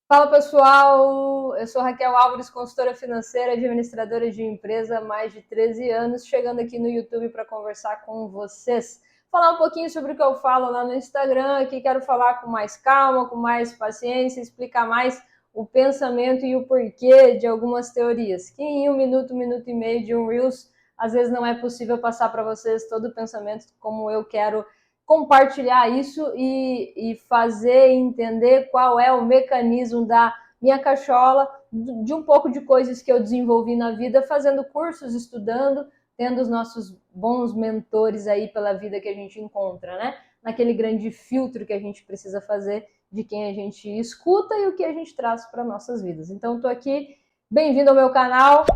Fala pessoal, eu sou Raquel Álvares, consultora financeira, administradora de empresa há mais de 13 anos, chegando aqui no YouTube para conversar com vocês. Falar um pouquinho sobre o que eu falo lá no Instagram, aqui quero falar com mais calma, com mais paciência, explicar mais o pensamento e o porquê de algumas teorias, que em um minuto e meio de um Reels, às vezes não é possível passar para vocês todo o pensamento como eu quero compartilhar isso e fazer entender qual é o mecanismo da minha cachola, de um pouco de coisas que eu desenvolvi na vida, fazendo cursos, estudando, tendo os nossos bons mentores aí pela vida que a gente encontra, né? Naquele grande filtro que a gente precisa fazer de quem a gente escuta e o que a gente traz para nossas vidas. Então, estou aqui, bem-vindo ao meu canal.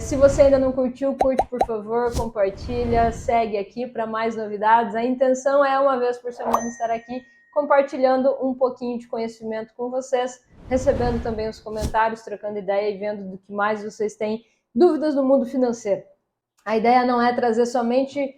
Se você ainda não curtiu, curte por favor, compartilha, segue aqui para mais novidades. A intenção é uma vez por semana estar aqui compartilhando um pouquinho de conhecimento com vocês, recebendo também os comentários, trocando ideia e vendo do que mais vocês têm dúvidas no mundo financeiro. A ideia não é trazer somente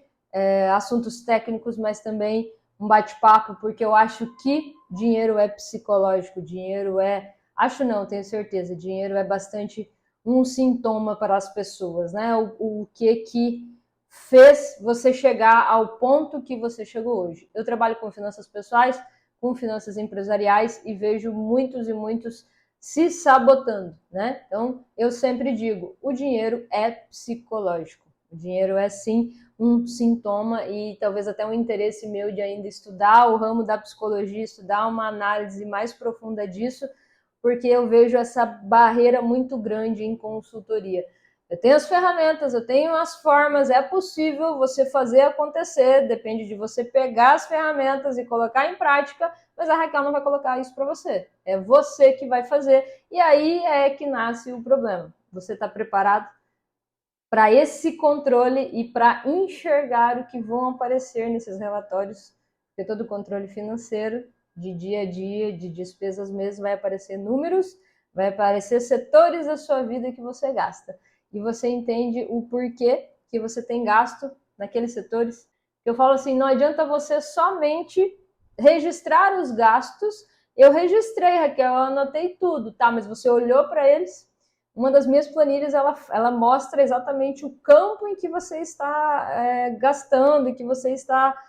assuntos técnicos, mas também um bate-papo, porque eu acho que dinheiro é psicológico, dinheiro é... Acho não, tenho certeza, dinheiro é bastante um sintoma para as pessoas, né? O que fez você chegar ao ponto que você chegou hoje. Eu trabalho com finanças pessoais, com finanças empresariais e vejo muitos e muitos se sabotando, né? Então, eu sempre digo, o dinheiro é psicológico. O dinheiro é sim um sintoma e talvez até um interesse meu de ainda estudar o ramo da psicologia, estudar uma análise mais profunda disso, porque eu vejo essa barreira muito grande em consultoria. Eu tenho as ferramentas, eu tenho as formas, é possível você fazer acontecer, depende de você pegar as ferramentas e colocar em prática, mas a Raquel não vai colocar isso para você. É você que vai fazer, e aí é que nasce o problema. Você está preparado para esse controle e para enxergar o que vão aparecer nesses relatórios, porque todo controle financeiro de dia a dia, de despesas mesmo, vai aparecer números, vai aparecer setores da sua vida que você gasta. E você entende o porquê que você tem gasto naqueles setores. Eu falo assim, não adianta você somente registrar os gastos. Eu registrei, Raquel, eu anotei tudo, tá? Mas você olhou para eles? Uma das minhas planilhas, ela mostra exatamente o campo em que você está gastando, em que você está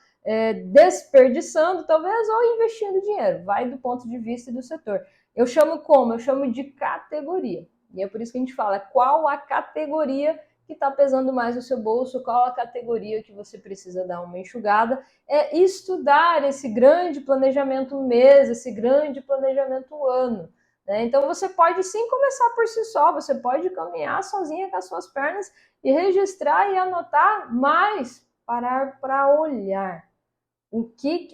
desperdiçando, talvez, ou investindo dinheiro. Vai do ponto de vista do setor. Eu chamo como? Eu chamo de categoria. E é por isso que a gente fala qual a categoria que está pesando mais no seu bolso, qual a categoria que você precisa dar uma enxugada. É estudar esse grande planejamento mês, esse grande planejamento ano. Então você pode sim começar por si só, você pode caminhar sozinha com as suas pernas e registrar e anotar, mas parar para olhar o que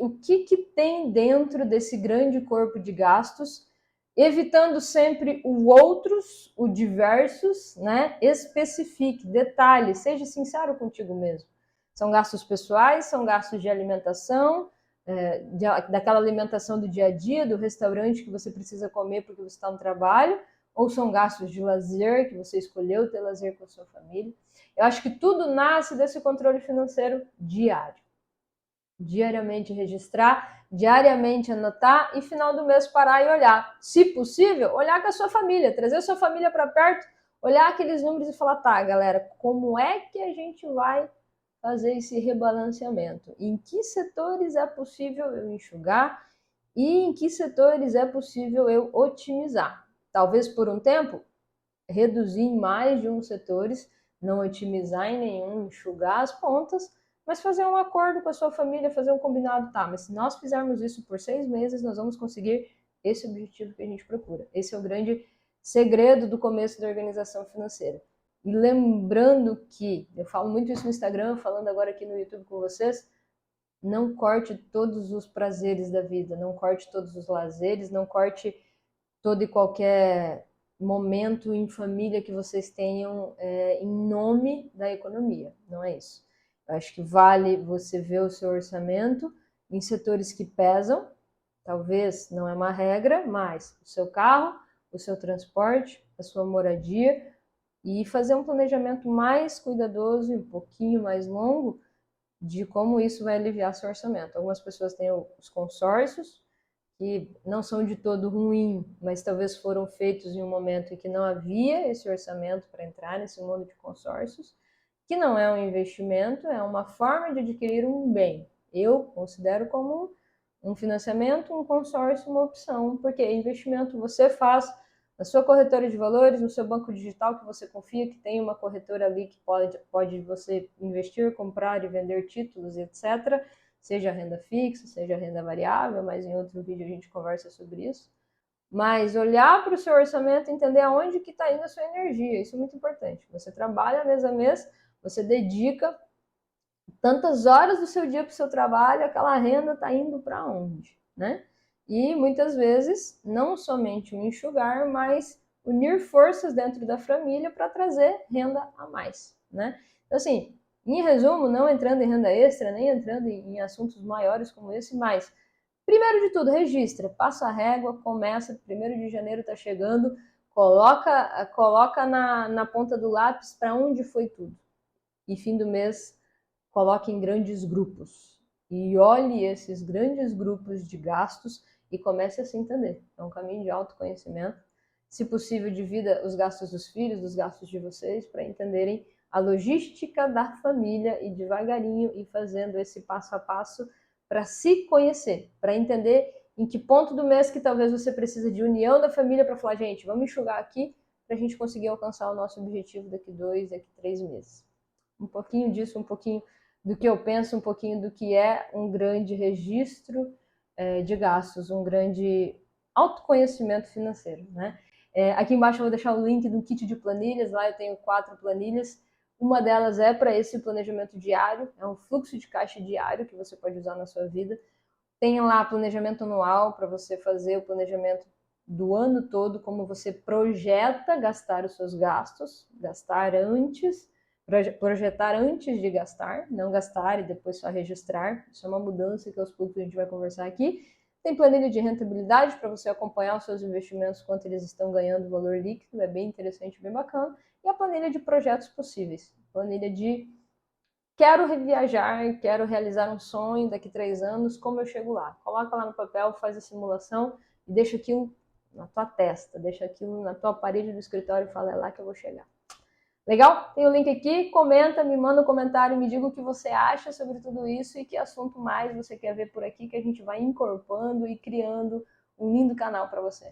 tem dentro desse grande corpo de gastos, evitando sempre o outros, o diversos, né? Especifique, detalhe, seja sincero contigo mesmo. São gastos pessoais, são gastos de alimentação, daquela alimentação do dia a dia, do restaurante que você precisa comer porque você está no trabalho, ou são gastos de lazer, que você escolheu ter lazer com a sua família. Eu acho que tudo nasce desse controle financeiro diário. Diariamente registrar, diariamente anotar e final do mês parar e olhar. Se possível, olhar com a sua família, trazer a sua família para perto, olhar aqueles números e falar, tá, galera, como é que a gente vai fazer esse rebalanceamento? Em que setores é possível eu enxugar e em que setores é possível eu otimizar? Talvez por um tempo, reduzir em mais de uns setores, não otimizar em nenhum, enxugar as pontas, mas fazer um acordo com a sua família, fazer um combinado, tá, mas se nós fizermos isso por 6 meses, nós vamos conseguir esse objetivo que a gente procura. Esse é o grande segredo do começo da organização financeira. E lembrando que, eu falo muito isso no Instagram, falando agora aqui no YouTube com vocês, não corte todos os prazeres da vida, não corte todos os lazeres, não corte todo e qualquer momento em família que vocês tenham em nome da economia, não é isso. Eu acho que vale você ver o seu orçamento em setores que pesam, talvez não é uma regra, mas o seu carro, o seu transporte, a sua moradia, e fazer um planejamento mais cuidadoso e um pouquinho mais longo de como isso vai aliviar seu orçamento. Algumas pessoas têm os consórcios, que não são de todo ruim, mas talvez foram feitos em um momento em que não havia esse orçamento para entrar nesse mundo de consórcios, que não é um investimento, é uma forma de adquirir um bem. Eu considero como um financiamento, um consórcio, uma opção, porque investimento você faz na sua corretora de valores, no seu banco digital que você confia, que tem uma corretora ali que pode você investir, comprar e vender títulos, etc., seja renda fixa, seja renda variável, mas em outro vídeo a gente conversa sobre isso. Mas olhar para o seu orçamento e entender aonde que está indo a sua energia, isso é muito importante. Você trabalha mês a mês, você dedica tantas horas do seu dia para o seu trabalho, aquela renda está indo para onde, né? E muitas vezes, não somente um enxugar, mas unir forças dentro da família para trazer renda a mais, né? Então, assim, em resumo, não entrando em renda extra, nem entrando em assuntos maiores como esse, mas, primeiro de tudo, registra, passa a régua, começa, 1º de janeiro está chegando, coloca na ponta do lápis para onde foi tudo. E fim do mês, coloque em grandes grupos e olhe esses grandes grupos de gastos e comece a se entender. É um caminho de autoconhecimento. Se possível, divida os gastos dos filhos, os gastos de vocês, para entenderem a logística da família e devagarinho ir fazendo esse passo a passo para se conhecer, para entender em que ponto do mês que talvez você precisa de união da família para falar, gente, vamos enxugar aqui para a gente conseguir alcançar o nosso objetivo daqui 2, daqui 3 meses. Um pouquinho disso, um pouquinho do que eu penso, um pouquinho do que é um grande registro de gastos, um grande autoconhecimento financeiro, né? Aqui embaixo eu vou deixar o link do kit de planilhas, lá eu tenho 4 planilhas, uma delas é para esse planejamento diário, é um fluxo de caixa diário que você pode usar na sua vida. Tem lá planejamento anual para você fazer o planejamento do ano todo, como você projeta gastar os seus gastos, gastar antes, projetar antes de gastar, não gastar e depois só registrar. Isso é uma mudança que aos poucos a gente vai conversar aqui. Tem planilha de rentabilidade para você acompanhar os seus investimentos, quanto eles estão ganhando valor líquido, é bem interessante, bem bacana. E a planilha de projetos possíveis, planilha de quero reviajar, quero realizar um sonho daqui 3 anos, como eu chego lá? Coloca lá no papel, faz a simulação e deixa aquilo na tua testa, deixa aquilo na tua parede do escritório e fala, é lá que eu vou chegar. Legal? Tem o link aqui, comenta, me manda um comentário, me diga o que você acha sobre tudo isso e que assunto mais você quer ver por aqui, que a gente vai incorporando e criando um lindo canal para você.